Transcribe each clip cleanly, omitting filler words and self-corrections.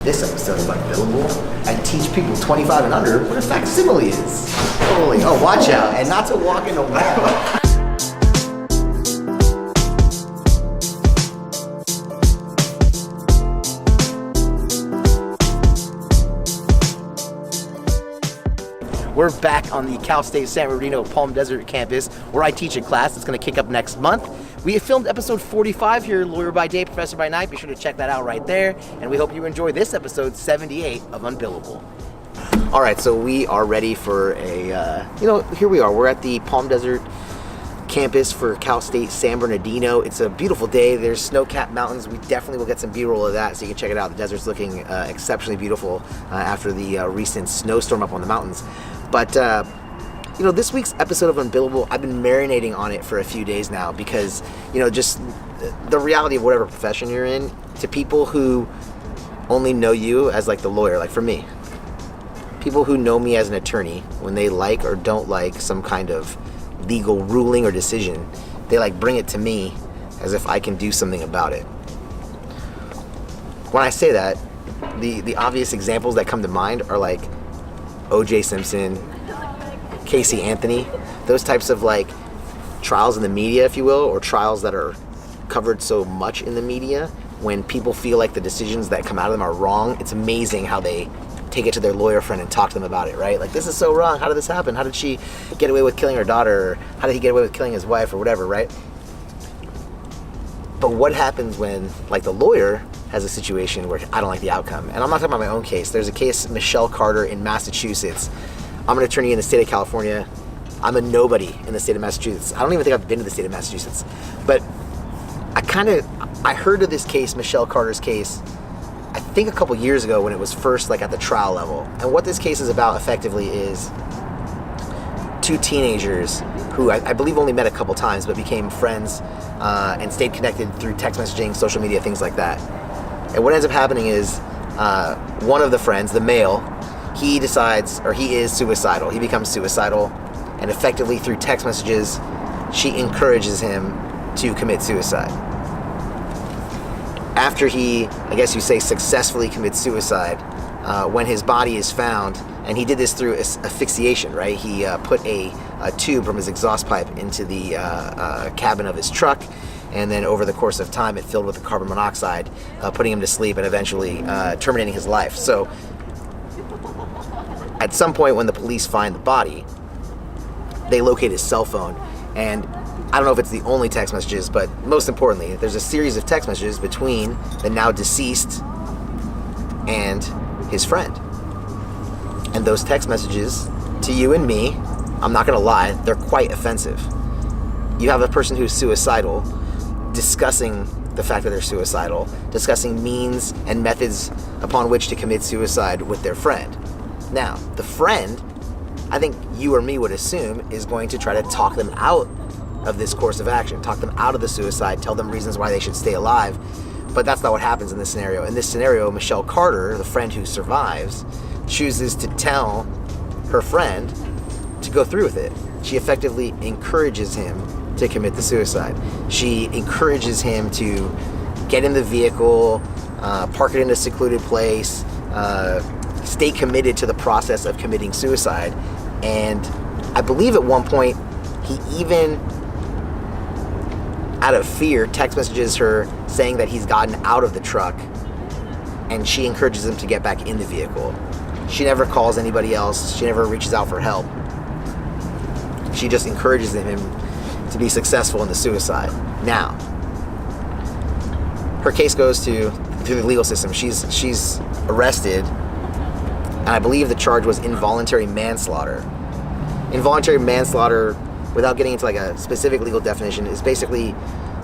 This episode of Unbillable, I teach people 25 and under what a facsimile is. Holy, oh, watch out, and not to walk in a wall. We're back on the Cal State San Bernardino Palm Desert campus where I teach a class that's going to kick up next month. We have filmed episode 45 here, Lawyer by Day, Professor by Night. Be sure to check that out right there. And we hope you enjoy this episode 78 of Unbillable. All right, so we are ready for a, here we are. We're at the Palm Desert campus for Cal State San Bernardino. It's a beautiful day. There's snow-capped mountains. We definitely will get some B-roll of that so you can check it out. The desert's looking exceptionally beautiful after the recent snowstorm up on the mountains. But, this week's episode of Unbillable, I've been marinating on it for a few days now because, just the reality of whatever profession you're in, to people who only know you as, like, the lawyer, like for me. People who know me as an attorney, when they like or don't like some kind of legal ruling or decision, they, like, bring it to me as if I can do something about it. When I say that, the obvious examples that come to mind are, like, O.J. Simpson, Casey Anthony, those types of like trials in the media, if you will, or trials that are covered so much in the media, when people feel like the decisions that come out of them are wrong. It's amazing how they take it to their lawyer friend and talk to them about it, right? Like, this is so wrong. How did this happen? How did she get away with killing her daughter? Or how did he get away with killing his wife or whatever, right? But what happens when, like, the lawyer has a situation where I don't like the outcome? And I'm not talking about my own case. There's a case, Michelle Carter in Massachusetts. I'm an attorney in the state of California. I'm a nobody in the state of Massachusetts. I don't even think I've been to the state of Massachusetts. But I heard of this case, Michelle Carter's case, I think a couple years ago when it was first like at the trial level. And what this case is about effectively is two teenagers who I believe only met a couple times but became friends and stayed connected through text messaging, social media, things like that. And what ends up happening is one of the friends, the male, he decides, or he is suicidal. He becomes suicidal, and effectively through text messages, she encourages him to commit suicide. After he, I guess you say, successfully commits suicide, when his body is found, and he did this through asphyxiation, right? He put a tube from his exhaust pipe into the cabin of his truck, and then over the course of time, it filled with carbon monoxide, putting him to sleep and eventually terminating his life. So at some point when the police find the body, they locate his cell phone, and I don't know if it's the only text messages, but most importantly, there's a series of text messages between the now deceased and his friend. And those text messages, to you and me, I'm not gonna lie, they're quite offensive. You have a person who's suicidal discussing the fact that they're suicidal, discussing means and methods upon which to commit suicide with their friend. Now, the friend, I think you or me would assume, is going to try to talk them out of this course of action, talk them out of the suicide, tell them reasons why they should stay alive. But that's not what happens in this scenario. In this scenario, Michelle Carter, the friend who survives, chooses to tell her friend to go through with it. She effectively encourages him to commit the suicide. She encourages him to get in the vehicle, park it in a secluded place, stay committed to the process of committing suicide. And I believe at one point he even, out of fear, text messages her saying that he's gotten out of the truck, and she encourages him to get back in the vehicle. She never calls anybody else. She never reaches out for help. She just encourages him to be successful in the suicide. Now, her case goes through the legal system. She's arrested, and I believe the charge was involuntary manslaughter. Involuntary manslaughter, without getting into like a specific legal definition, is basically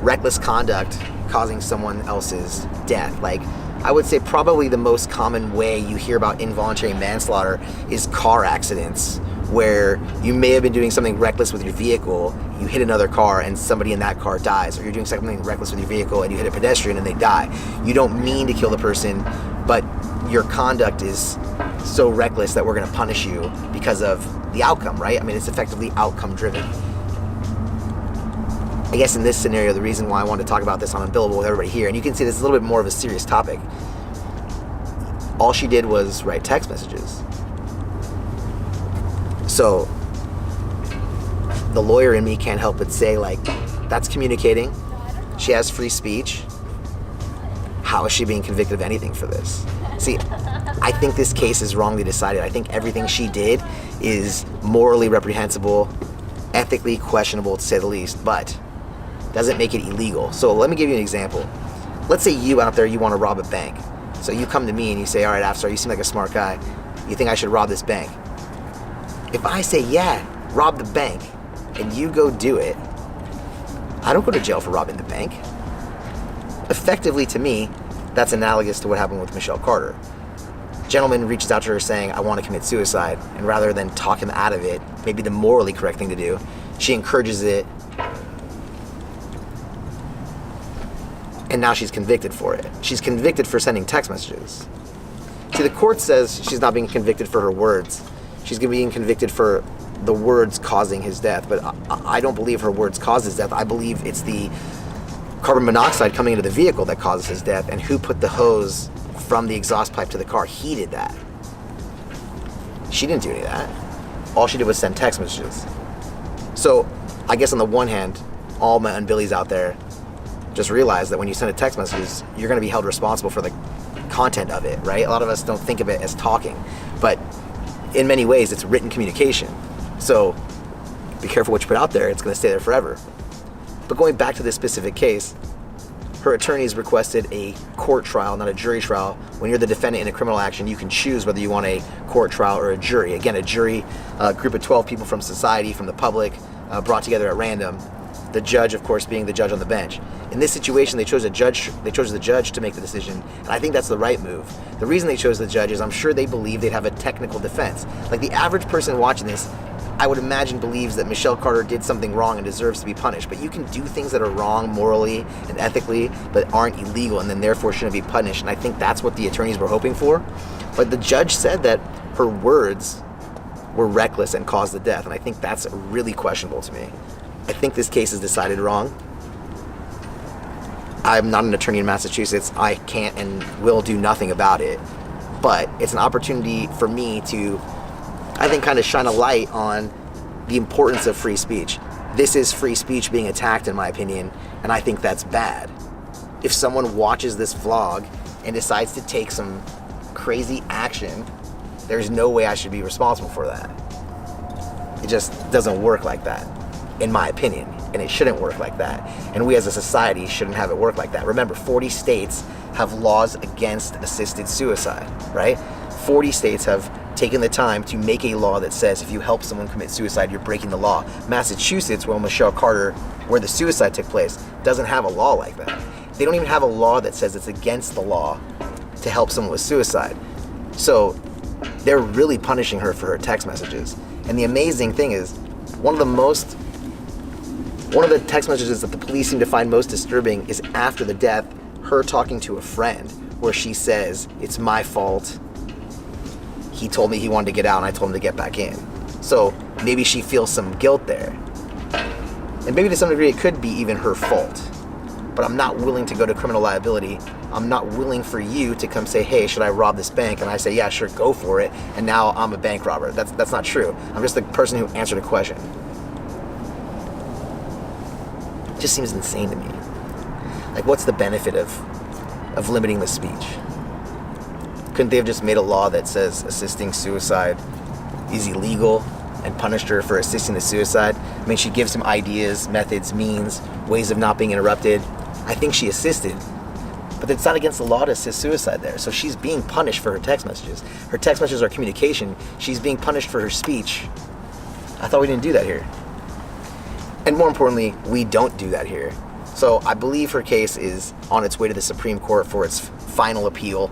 reckless conduct causing someone else's death. Like, I would say probably the most common way you hear about involuntary manslaughter is car accidents, where you may have been doing something reckless with your vehicle, you hit another car and somebody in that car dies, or you're doing something reckless with your vehicle and you hit a pedestrian and they die. You don't mean to kill the person, but your conduct is so reckless that we're going to punish you because of the outcome, right? I mean, it's effectively outcome driven. I guess in this scenario, the reason why I wanted to talk about this on Unbillable with everybody here, and you can see this is a little bit more of a serious topic. All she did was write text messages. So the lawyer in me can't help but say, like, that's communicating. She has free speech. How is she being convicted of anything for this? See, I think this case is wrongly decided. I think everything she did is morally reprehensible, ethically questionable to say the least, but doesn't make it illegal. So let me give you an example. Let's say you out there, you want to rob a bank. So you come to me and you say, all right, Afsar, you seem like a smart guy. You think I should rob this bank? If I say, yeah, rob the bank, and you go do it, I don't go to jail for robbing the bank. Effectively, to me, that's analogous to what happened with Michelle Carter. Gentleman reaches out to her saying, I want to commit suicide, and rather than talk him out of it, maybe the morally correct thing to do, she encourages it, and now she's convicted for it. She's convicted for sending text messages. See, the court says she's not being convicted for her words. She's being convicted for the words causing his death, but I don't believe her words caused his death. I believe it's the carbon monoxide coming into the vehicle that causes his death, and who put the hose from the exhaust pipe to the car. He did that. She didn't do any of that. All she did was send text messages. So I guess on the one hand, all my unbillies out there, just realize that when you send a text message, you're going to be held responsible for the content of it, right? A lot of us don't think of it as talking, but in many ways it's written communication. So be careful what you put out there. It's going to stay there forever. But going back to this specific case, her attorneys requested a court trial, not a jury trial. When you're the defendant in a criminal action, you can choose whether you want a court trial or a jury. Again, a jury, a group of 12 people from society, from the public, brought together at random. The judge, of course, being the judge on the bench. In this situation, they chose the judge to make the decision, and I think that's the right move. The reason they chose the judge is I'm sure they believe they'd have a technical defense. Like the average person watching this, I would imagine, believes that Michelle Carter did something wrong and deserves to be punished. But you can do things that are wrong morally and ethically, but aren't illegal, and then therefore shouldn't be punished. And I think that's what the attorneys were hoping for. But the judge said that her words were reckless and caused the death, and I think that's really questionable to me. I think this case is decided wrong. I'm not an attorney in Massachusetts. I can't and will do nothing about it. But it's an opportunity for me to, I think, kind of shine a light on the importance of free speech. This is free speech being attacked, in my opinion, and I think that's bad. If someone watches this vlog and decides to take some crazy action, there's no way I should be responsible for that. It just doesn't work like that, in my opinion, and it shouldn't work like that. And we as a society shouldn't have it work like that. Remember, 40 states have laws against assisted suicide, right? 40 states have taken the time to make a law that says if you help someone commit suicide, you're breaking the law. Massachusetts, where Michelle Carter, where the suicide took place, doesn't have a law like that. They don't even have a law that says it's against the law to help someone with suicide. So they're really punishing her for her text messages. And the amazing thing is, one of the text messages that the police seem to find most disturbing is after the death, her talking to a friend, where she says, it's my fault. He told me he wanted to get out and I told him to get back in. So maybe she feels some guilt there. And maybe to some degree it could be even her fault. But I'm not willing to go to criminal liability. I'm not willing for you to come say, hey, should I rob this bank? And I say, yeah, sure, go for it. And now I'm a bank robber. That's not true. I'm just the person who answered a question. It just seems insane to me. Like, what's the benefit of limiting the speech? Couldn't they have just made a law that says assisting suicide is illegal and punished her for assisting the suicide? I mean, she gives him ideas, methods, means, ways of not being interrupted. I think she assisted, but it's not against the law to assist suicide there. So she's being punished for her text messages. Her text messages are communication. She's being punished for her speech. I thought we didn't do that here. And more importantly, we don't do that here. So I believe her case is on its way to the Supreme Court for its final appeal.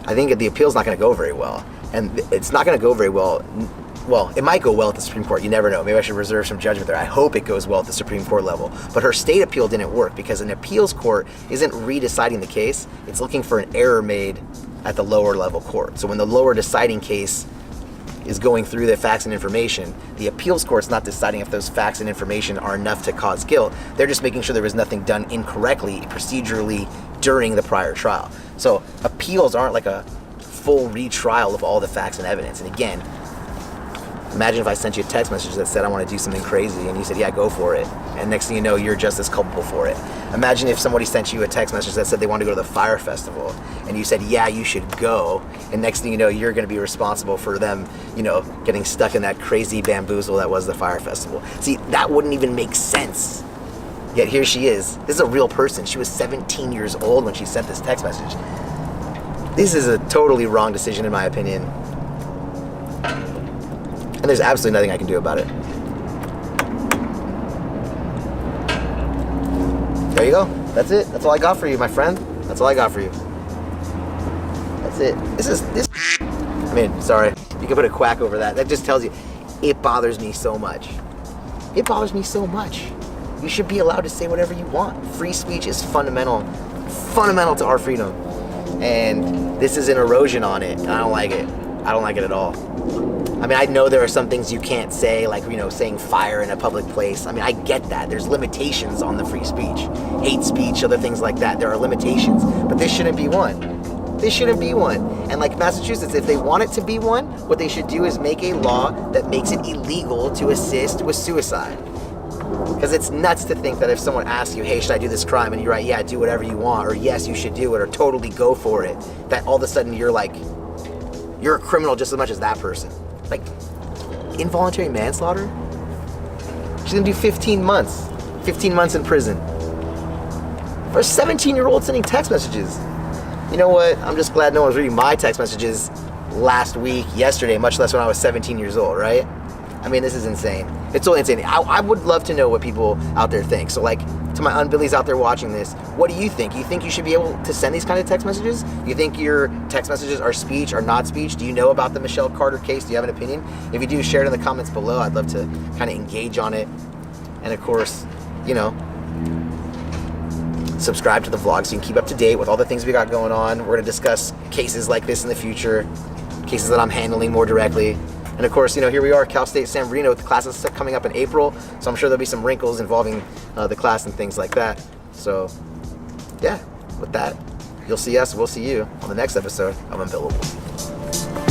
I think the appeal's not going to go very well. And it's not going to go very well. Well, it might go well at the Supreme Court. You never know. Maybe I should reserve some judgment there. I hope it goes well at the Supreme Court level. But her state appeal didn't work because an appeals court isn't redeciding the case. It's looking for an error made at the lower level court. So when the lower deciding case is going through the facts and information. The appeals court's not deciding if those facts and information are enough to cause guilt. They're just making sure there was nothing done incorrectly procedurally during the prior trial. So appeals aren't like a full retrial of all the facts and evidence. And again, imagine if I sent you a text message that said I want to do something crazy and you said, yeah, go for it. And next thing you know, you're just as culpable for it. Imagine if somebody sent you a text message that said they wanted to go to the Fyre festival and you said, yeah, you should go. And next thing you know, you're going to be responsible for them, getting stuck in that crazy bamboozle that was the Fyre festival. See, that wouldn't even make sense. Yet here she is. This is a real person. She was 17 years old when she sent this text message. This is a totally wrong decision in my opinion. And there's absolutely nothing I can do about it. There you go. That's it. That's all I got for you, my friend. That's all I got for you. That's it. Sorry. You can put a quack over that. That just tells you, it bothers me so much. It bothers me so much. You should be allowed to say whatever you want. Free speech is fundamental to our freedom. And this is an erosion on it, and I don't like it. I don't like it at all. I know there are some things you can't say, like, saying Fyre in a public place. I get that. There's limitations on the free speech. Hate speech, other things like that. There are limitations. But this shouldn't be one. This shouldn't be one. And like Massachusetts, if they want it to be one, what they should do is make a law that makes it illegal to assist with suicide. Because it's nuts to think that if someone asks you, hey, should I do this crime? And you're right, yeah, do whatever you want. Or yes, you should do it. Or totally go for it. That all of a sudden you're a criminal just as much as that person. Like, involuntary manslaughter? She's gonna do 15 months. 15 months in prison. For a 17-year-old sending text messages. You know what? I'm just glad no one was reading my text messages last week, yesterday, much less when I was 17 years old, right? This is insane. It's totally insane. I would love to know what people out there think. So, to my unbillies out there watching this, what do you think? You think you should be able to send these kind of text messages? You think your text messages are speech or not speech? Do you know about the Michelle Carter case? Do you have an opinion? If you do, share it in the comments below. I'd love to kind of engage on it. And of course, subscribe to the vlog so you can keep up to date with all the things we got going on. We're going to discuss cases like this in the future, cases that I'm handling more directly. And of course, here we are, Cal State San Marino, with the classes coming up in April. So I'm sure there'll be some wrinkles involving the class and things like that. So yeah, with that, you'll see us, we'll see you on the next episode of Unbillable.